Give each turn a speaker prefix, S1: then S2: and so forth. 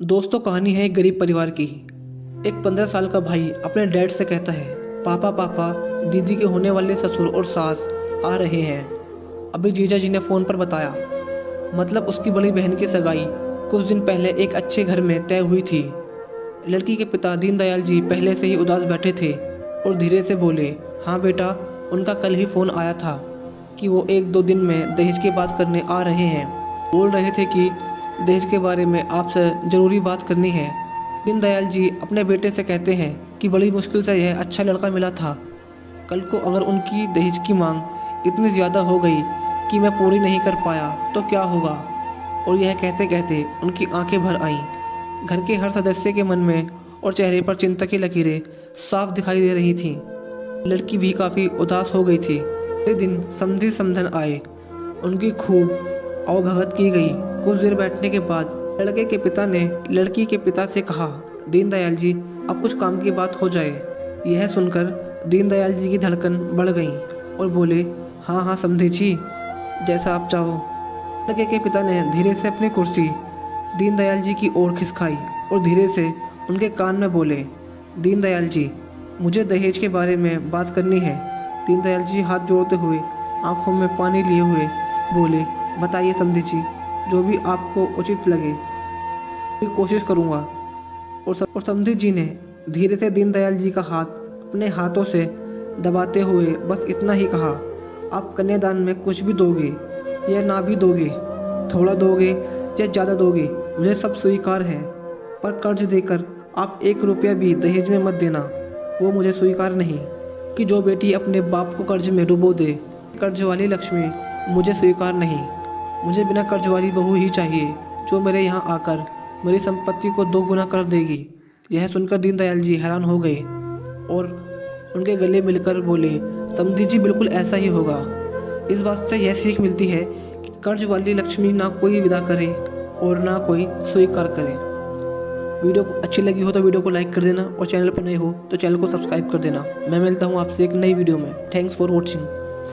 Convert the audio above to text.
S1: दोस्तों, कहानी है एक गरीब परिवार की। एक 15 साल का भाई अपने डैड से कहता है, पापा पापा, दीदी के होने वाले ससुर और सास आ रहे हैं। अभी जीजा जी ने फ़ोन पर बताया। मतलब उसकी बड़ी बहन की सगाई कुछ दिन पहले एक अच्छे घर में तय हुई थी। लड़की के पिता दीनदयाल जी पहले से ही उदास बैठे थे और धीरे से बोले, हाँ बेटा, उनका कल ही फ़ोन आया था कि वो 1-2 दिन में दहेज की बात करने आ रहे हैं। बोल रहे थे कि दहेज के बारे में आपसे ज़रूरी बात करनी है। दीनदयाल जी अपने बेटे से कहते हैं कि बड़ी मुश्किल से यह अच्छा लड़का मिला था। कल को अगर उनकी दहेज की मांग इतनी ज़्यादा हो गई कि मैं पूरी नहीं कर पाया तो क्या होगा। और यह कहते कहते उनकी आंखें भर आईं। घर के हर सदस्य के मन में और चेहरे पर चिंता की लकीरें साफ दिखाई दे रही थीं। लड़की भी काफ़ी उदास हो गई थी। अगले दिन समधी समधन आए। उनकी खूब आवभगत की गई। कुछ देर बैठने के बाद लड़के के पिता ने लड़की के पिता से कहा, दीनदयाल जी, अब कुछ काम की बात हो जाए। यह सुनकर दीनदयाल जी की धड़कन बढ़ गई और बोले, हाँ हाँ समधी जी, जैसा आप चाहो। लड़के के पिता ने धीरे से अपनी कुर्सी दीनदयाल जी की ओर खिसकाई और धीरे से उनके कान में बोले, दीनदयाल जी, मुझे दहेज के बारे में बात करनी है। दीनदयाल जी हाथ जोड़ते हुए, आंखों में पानी लिए हुए बोले, बताइए समधी जी, जो भी आपको उचित लगे, मैं कोशिश करूँगा। और समधी जी ने धीरे से दीनदयाल जी का हाथ अपने हाथों से दबाते हुए बस इतना ही कहा, आप कन्यादान में कुछ भी दोगे या ना भी दोगे, थोड़ा दोगे या ज़्यादा दोगे, मुझे सब स्वीकार है, पर कर्ज देकर आप 1 रुपया भी दहेज में मत देना, वो मुझे स्वीकार नहीं। कि जो बेटी अपने बाप को कर्ज में डुबो दे, कर्ज वाली लक्ष्मी मुझे स्वीकार नहीं। मुझे बिना कर्ज वाली बहू ही चाहिए, जो मेरे यहाँ आकर मेरी संपत्ति को 2 गुना कर देगी। यह सुनकर दीनदयाल जी हैरान हो गए और उनके गले मिलकर बोले, समधी जी, बिल्कुल ऐसा ही होगा। इस बात से यह सीख मिलती है कि कर्ज वाली लक्ष्मी ना कोई विदा करे और ना कोई स्वीकार करे। वीडियो अच्छी लगी हो तो वीडियो को लाइक कर देना और चैनल पर नए हो तो चैनल को सब्सक्राइब कर देना। मैं मिलता हूँ आपसे एक नई वीडियो में। Thanks for watching.